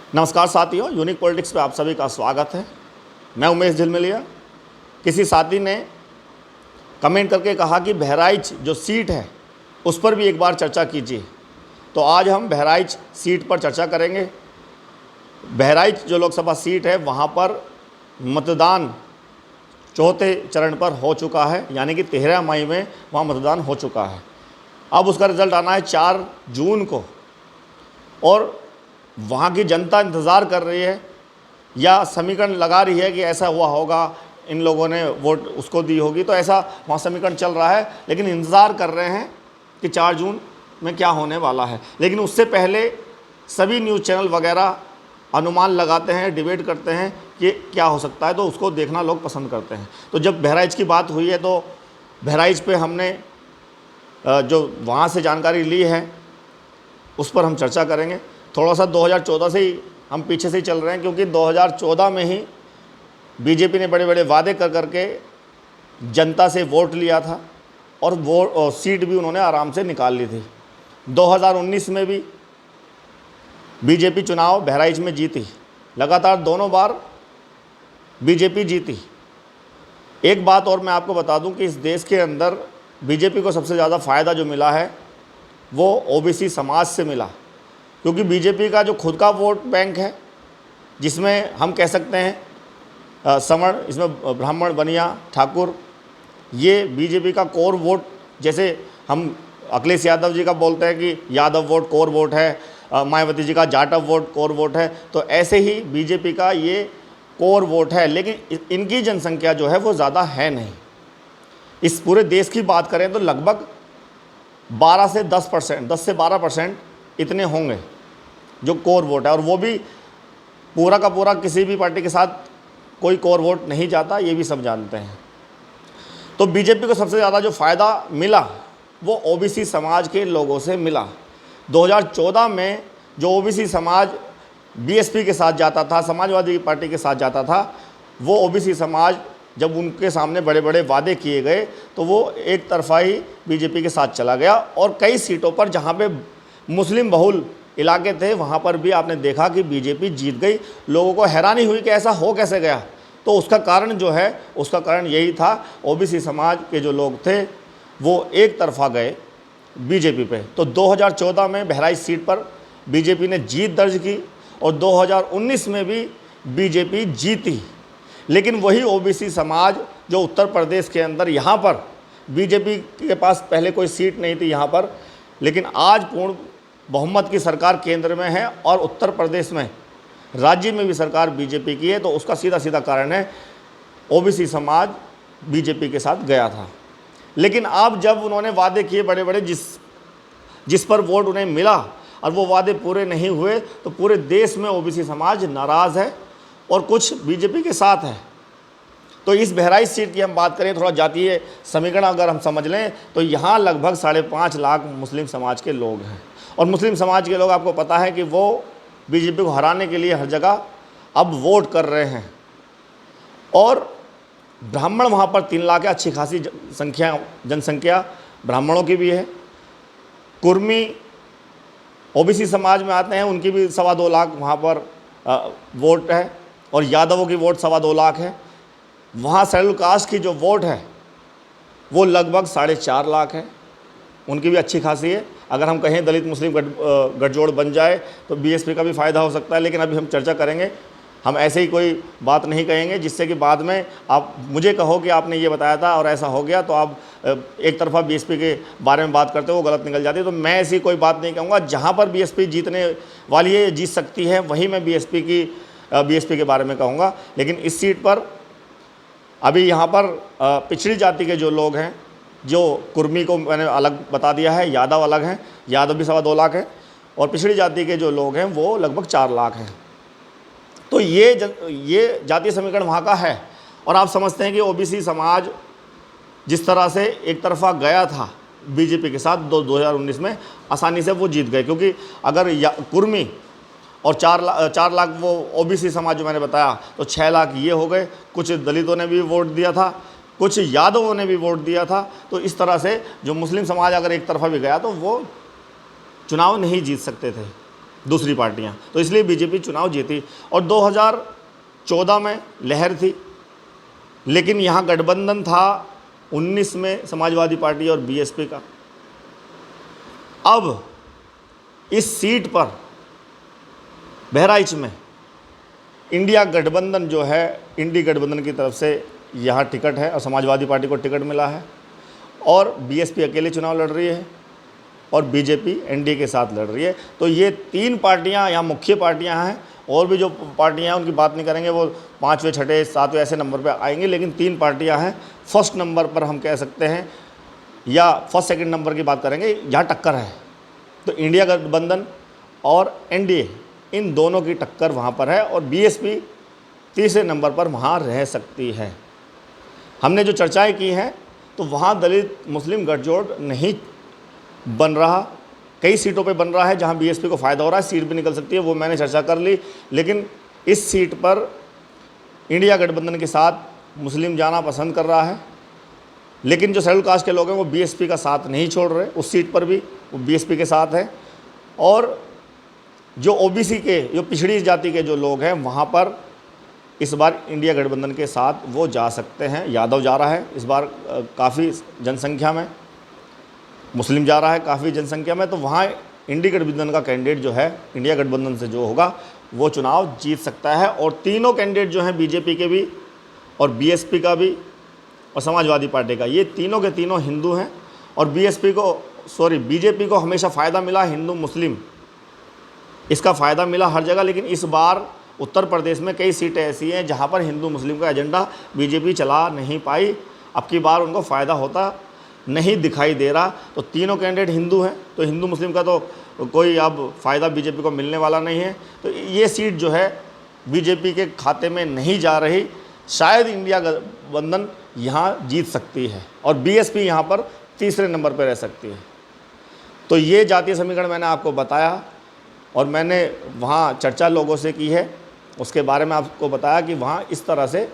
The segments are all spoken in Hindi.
नमस्कार साथियों, यूनिक पॉलिटिक्स पे आप सभी का स्वागत है। मैं उमेश झिलमिलिया। किसी साथी ने कमेंट करके कहा कि बहराइच जो सीट है उस पर भी एक बार चर्चा कीजिए, तो आज हम बहराइच सीट पर चर्चा करेंगे। बहराइच जो लोकसभा सीट है वहाँ पर मतदान चौथे चरण पर हो चुका है, यानी कि 13 मई में वहाँ मतदान हो चुका है। अब उसका रिज़ल्ट आना है 4 जून को, और वहाँ की जनता इंतज़ार कर रही है या समीकरण लगा रही है कि ऐसा हुआ होगा, इन लोगों ने वोट उसको दी होगी, तो ऐसा वहाँ समीकरण चल रहा है। लेकिन इंतज़ार कर रहे हैं कि 4 जून में क्या होने वाला है। लेकिन उससे पहले सभी न्यूज़ चैनल वगैरह अनुमान लगाते हैं, डिबेट करते हैं कि क्या हो सकता है, तो उसको देखना लोग पसंद करते हैं। तो जब बहराइच की बात हुई है तो बहराइच पे हमने जो वहाँ से जानकारी ली है उस पर हम चर्चा करेंगे। थोड़ा सा 2014 से ही हम पीछे से ही चल रहे हैं, क्योंकि 2014 में ही बीजेपी ने बड़े बड़े वादे कर करके जनता से वोट लिया था और वो सीट भी उन्होंने आराम से निकाल ली थी। 2019 में भी बीजेपी चुनाव बहराइच में जीती, लगातार दोनों बार बीजेपी जीती। एक बात और मैं आपको बता दूं कि इस देश के अंदर बीजेपी को सबसे ज़्यादा फ़ायदा जो मिला है वो ओबीसी समाज से मिला, क्योंकि बीजेपी का जो खुद का वोट बैंक है, जिसमें हम कह सकते हैं सवर्ण, इसमें ब्राह्मण, बनिया, ठाकुर, ये बीजेपी का कोर वोट, जैसे हम अखिलेश यादव जी का बोलते हैं कि यादव वोट कोर वोट है, मायावती जी का जाटव वोट कोर वोट है, तो ऐसे ही बीजेपी का ये कोर वोट है। लेकिन इनकी जनसंख्या जो है वो ज़्यादा है नहीं। इस पूरे देश की बात करें तो लगभग 12 से 10%, 10 से 12% इतने होंगे जो कोर वोट है, और वो भी पूरा का पूरा किसी भी पार्टी के साथ कोई कोर वोट नहीं जाता, ये भी सब जानते हैं। तो बीजेपी को सबसे ज़्यादा जो फ़ायदा मिला वो ओबीसी समाज के लोगों से मिला। 2014 में जो ओबीसी समाज बीएसपी के साथ जाता था, समाजवादी पार्टी के साथ जाता था, वो ओबीसी समाज जब उनके सामने बड़े बड़े वादे किए गए तो वो एक तरफा ही बीजेपी के साथ चला गया। और कई सीटों पर जहाँ पे मुस्लिम बहुल इलाके थे वहाँ पर भी आपने देखा कि बीजेपी जीत गई। लोगों को हैरानी हुई कि ऐसा हो कैसे गया। तो उसका कारण जो है, उसका कारण यही था, ओबीसी समाज के जो लोग थे वो एक तरफा गए बीजेपी पे। तो 2014 में बहराइच सीट पर बीजेपी ने जीत दर्ज की और 2019 में भी बीजेपी जीती। लेकिन वही ओबीसी समाज जो उत्तर प्रदेश के अंदर, यहाँ पर बीजेपी के पास पहले कोई सीट नहीं थी यहाँ पर, लेकिन आज पूर्ण बहुमत की सरकार केंद्र में है और उत्तर प्रदेश में, राज्य में भी सरकार बीजेपी की है। तो उसका सीधा सीधा कारण है ओबीसी समाज बीजेपी के साथ गया था। लेकिन अब जब उन्होंने वादे किए बड़े बड़े, जिस पर वोट उन्हें मिला और वो वादे पूरे नहीं हुए, तो पूरे देश में ओबीसी समाज नाराज़ है और कुछ बीजेपी के साथ है। तो इस बहराइच सीट की हम बात करें, थोड़ा जातीय समीकरण अगर हम समझ लें तो यहाँ लगभग 5.5 लाख मुस्लिम समाज के लोग हैं। और मुस्लिम समाज के लोग, आपको पता है कि वो बीजेपी को हराने के लिए हर जगह अब वोट कर रहे हैं। और ब्राह्मण वहाँ पर 3 लाख है, अच्छी खासी जनसंख्या ब्राह्मणों की भी है। कुर्मी ओबीसी समाज में आते हैं, उनकी भी 2.25 लाख वहाँ पर वोट है, और यादवों की वोट 2.25 लाख है। वहाँ शेड्यूल कास्ट की जो वोट है वो लगभग 4.5 लाख है, उनकी भी अच्छी खासी है। अगर हम कहें दलित मुस्लिम गठजोड़ बन जाए तो बीएसपी का भी फ़ायदा हो सकता है, लेकिन अभी हम चर्चा करेंगे। हम ऐसे ही कोई बात नहीं कहेंगे जिससे कि बाद में आप मुझे कहो कि आपने ये बताया था और ऐसा हो गया, तो आप एक तरफा बीएसपी के बारे में बात करते हो, वो गलत निकल जाती है। तो मैं ऐसी कोई बात नहीं कहूँगा। जहाँ पर बीएसपी जीतने वाली है, जीत सकती है, वहीं मैं बीएसपी के बारे में कहूँगा। लेकिन इस सीट पर अभी यहाँ पर पिछड़ी जाति के जो लोग हैं, जो कुर्मी को मैंने अलग बता दिया है, यादव अलग हैं, यादव भी 2.25 लाख है, और पिछड़ी जाति के जो लोग हैं वो लगभग 4 लाख हैं। तो ये जातीय समीकरण वहाँ का है। और आप समझते हैं कि ओबीसी समाज जिस तरह से एक तरफा गया था बीजेपी के साथ 2019 में, आसानी से वो जीत गए, क्योंकि अगर कुर्मी और 4 लाख वो ओबीसी समाज जो मैंने बताया, तो 6 लाख ये हो गए। कुछ दलितों ने भी वोट दिया था, कुछ यादवों ने भी वोट दिया था। तो इस तरह से जो मुस्लिम समाज अगर एक तरफा भी गया तो वो चुनाव नहीं जीत सकते थे। दूसरी पार्टियां, तो इसलिए बीजेपी चुनाव जीती। और 2014 में लहर थी, लेकिन यहाँ गठबंधन था 19 में समाजवादी पार्टी और बीएसपी का। अब इस सीट पर बहराइच में इंडिया गठबंधन जो है, इंडी गठबंधन की तरफ से यहाँ टिकट है और समाजवादी पार्टी को टिकट मिला है, और बीएसपी अकेले चुनाव लड़ रही है और बीजेपी एनडीए के साथ लड़ रही है। तो ये 3 पार्टियां यहाँ मुख्य पार्टियां हैं, और भी जो पार्टियां हैं उनकी बात नहीं करेंगे, वो 5वें 6वें 7वें ऐसे नंबर पे आएंगे, लेकिन 3 पार्टियां हैं फर्स्ट नंबर पर हम कह सकते हैं, या फर्स्ट सेकंड नंबर की बात करेंगे जहाँ टक्कर है। तो इंडिया गठबंधन और एनडीए, इन दोनों की टक्कर वहाँ पर है, और बीएसपी तीसरे नंबर पर वहाँ रह सकती है। हमने जो चर्चाएँ की हैं, तो वहाँ दलित मुस्लिम गठजोड़ नहीं बन रहा, कई सीटों पे बन रहा है जहां बीएसपी को फ़ायदा हो रहा है, सीट भी निकल सकती है, वो मैंने चर्चा कर ली। लेकिन इस सीट पर इंडिया गठबंधन के साथ मुस्लिम जाना पसंद कर रहा है, लेकिन जो शेड्यूल कास्ट के लोग हैं वो बीएसपी का साथ नहीं छोड़ रहे, उस सीट पर भी वो बीएसपी के साथ है। और जो ओबीसी के, जो पिछड़ी जाति के जो लोग हैं, वहाँ पर इस बार इंडिया गठबंधन के साथ वो जा सकते हैं। यादव जा रहा है इस बार काफ़ी जनसंख्या में, मुस्लिम जा रहा है काफ़ी जनसंख्या में, तो वहाँ इंडी गठबंधन का कैंडिडेट जो है, इंडिया गठबंधन से जो होगा वो चुनाव जीत सकता है। और तीनों कैंडिडेट जो हैं, बीजेपी के भी और बीएसपी का भी और समाजवादी पार्टी का, ये तीनों के तीनों हिंदू हैं। और बीजेपी को हमेशा फ़ायदा मिला हिंदू मुस्लिम, इसका फ़ायदा मिला हर जगह, लेकिन इस बार उत्तर प्रदेश में कई सीटें ऐसी हैं जहाँ पर हिंदू मुस्लिम का एजेंडा बीजेपी चला नहीं पाई। अब की बार उनको फ़ायदा होता नहीं दिखाई दे रहा। तो तीनों कैंडिडेट हिंदू हैं, तो हिंदू मुस्लिम का तो कोई अब फ़ायदा बीजेपी को मिलने वाला नहीं है। तो ये सीट जो है बीजेपी के खाते में नहीं जा रही। शायद इंडिया गठबंधन यहाँ जीत सकती है और बीएसपी यहाँ पर तीसरे नंबर पर रह सकती है। तो ये जातीय समीकरण मैंने आपको बताया, और मैंने वहाँ चर्चा लोगों से की है, उसके बारे में आपको बताया कि वहाँ इस तरह से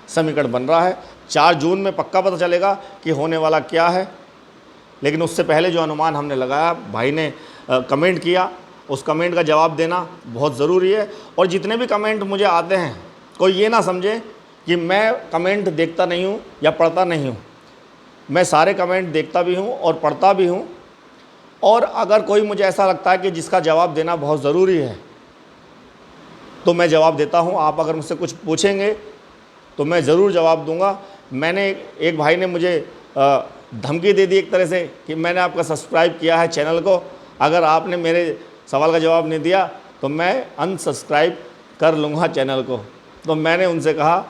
समीकरण बन रहा है। 4 जून में पक्का पता चलेगा कि होने वाला क्या है, लेकिन उससे पहले जो अनुमान हमने लगाया, भाई ने कमेंट किया, उस कमेंट का जवाब देना बहुत ज़रूरी है। और जितने भी कमेंट मुझे आते हैं, कोई ये ना समझे कि मैं कमेंट देखता नहीं हूँ या पढ़ता नहीं हूँ, मैं सारे कमेंट देखता भी हूँ और पढ़ता भी हूँ। और अगर कोई मुझे ऐसा लगता है कि जिसका जवाब देना बहुत ज़रूरी है, तो मैं जवाब देता हूँ। आप अगर मुझसे कुछ पूछेंगे तो मैं ज़रूर जवाब दूंगा। मैंने एक भाई ने मुझे धमकी दे दी एक तरह से कि मैंने आपका सब्सक्राइब किया है चैनल को, अगर आपने मेरे सवाल का जवाब नहीं दिया तो मैं अनसब्सक्राइब कर लूँगा चैनल को। तो मैंने उनसे कहा,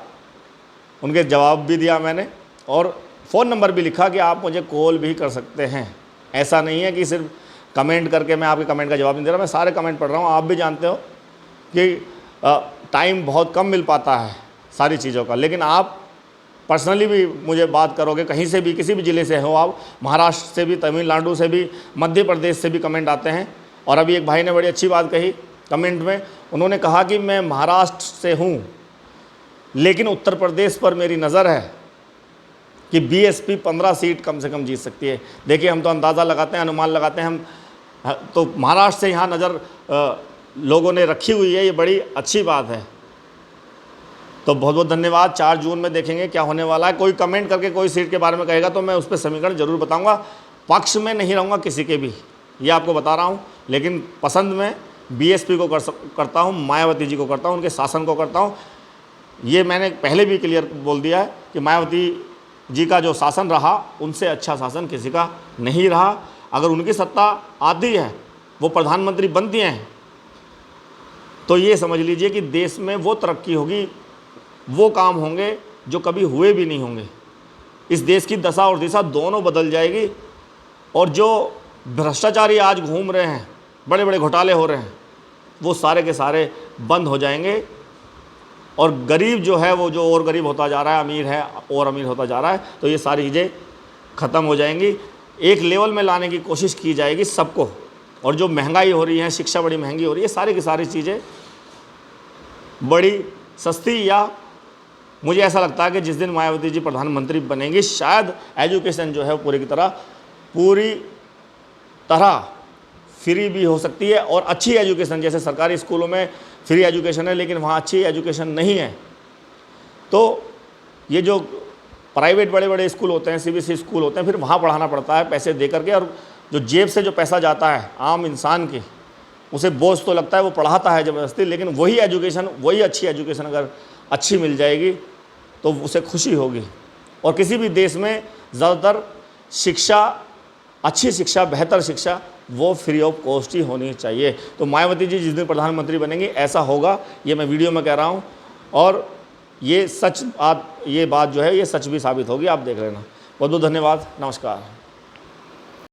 उनके जवाब भी दिया मैंने, और फ़ोन नंबर भी लिखा कि आप मुझे कॉल भी कर सकते हैं। ऐसा नहीं है कि सिर्फ कमेंट करके मैं आपके कमेंट का जवाब नहीं दे रहा, मैं सारे कमेंट पढ़ रहा हूँ। आप भी जानते हो कि टाइम बहुत कम मिल पाता है सारी चीज़ों का, लेकिन आप पर्सनली भी मुझे बात करोगे, कहीं से भी, किसी भी ज़िले से हो आप, महाराष्ट्र से भी, तमिलनाडु से भी, मध्य प्रदेश से भी कमेंट आते हैं। और अभी एक भाई ने बड़ी अच्छी बात कही कमेंट में, उन्होंने कहा कि मैं महाराष्ट्र से हूँ लेकिन उत्तर प्रदेश पर मेरी नज़र है कि बीएसपी 15 सीट कम से कम जीत सकती है। देखिए, हम तो अंदाज़ा लगाते हैं, अनुमान लगाते हैं, हम तो महाराष्ट्र से यहाँ नज़र लोगों ने रखी हुई है, ये बड़ी अच्छी बात है। तो बहुत बहुत धन्यवाद। 4 जून में देखेंगे क्या होने वाला है। कोई कमेंट करके कोई सीट के बारे में कहेगा तो मैं उस पर समीकरण जरूर बताऊंगा। पक्ष में नहीं रहूँगा किसी के भी, ये आपको बता रहा हूँ, लेकिन पसंद में बीएसपी को करता हूँ, मायावती जी को करता हूँ, उनके शासन को करता हूँ। ये मैंने पहले भी क्लियर बोल दिया है कि मायावती जी का जो शासन रहा, उनसे अच्छा शासन किसी का नहीं रहा। अगर उनकी सत्ता आती है, वो प्रधानमंत्री बनती हैं, तो ये समझ लीजिए कि देश में वो तरक्की होगी, वो काम होंगे जो कभी हुए भी नहीं होंगे। इस देश की दशा और दिशा दोनों बदल जाएगी। और जो भ्रष्टाचारी आज घूम रहे हैं, बड़े बड़े घोटाले हो रहे हैं, वो सारे के सारे बंद हो जाएंगे। और गरीब जो है वो जो और गरीब होता जा रहा है, अमीर है और अमीर होता जा रहा है, तो ये सारी चीज़ें ख़त्म हो जाएंगी। एक लेवल में लाने की कोशिश की जाएगी सबको। और जो महंगाई हो रही है, शिक्षा बड़ी महंगी हो रही है, सारी की सारी चीज़ें बड़ी सस्ती, या मुझे ऐसा लगता है कि जिस दिन मायावती जी प्रधानमंत्री बनेंगी, शायद एजुकेशन जो है पूरी तरह फ्री भी हो सकती है और अच्छी एजुकेशन, जैसे सरकारी स्कूलों में फ्री एजुकेशन है लेकिन वहाँ अच्छी एजुकेशन नहीं है, तो ये जो प्राइवेट बड़े बड़े स्कूल होते हैं, सीबीएसई स्कूल होते हैं, फिर वहाँ पढ़ाना पड़ता है पैसे दे करके, और जो जेब से जो पैसा जाता है आम इंसान के, उसे बोझ तो लगता है, वो पढ़ाता है ज़बरदस्ती, लेकिन वही एजुकेशन, वही अच्छी एजुकेशन अगर अच्छी मिल जाएगी तो उसे खुशी होगी। और किसी भी देश में ज़्यादातर शिक्षा, अच्छी शिक्षा, बेहतर शिक्षा वो फ्री ऑफ कॉस्ट ही होनी चाहिए। तो मायावती जी जिस दिन प्रधानमंत्री बनेंगी ऐसा होगा, ये मैं वीडियो में कह रहा हूँ, और ये बात जो है ये सच भी साबित होगी, आप देख लेना। बहुत बहुत धन्यवाद, नमस्कार।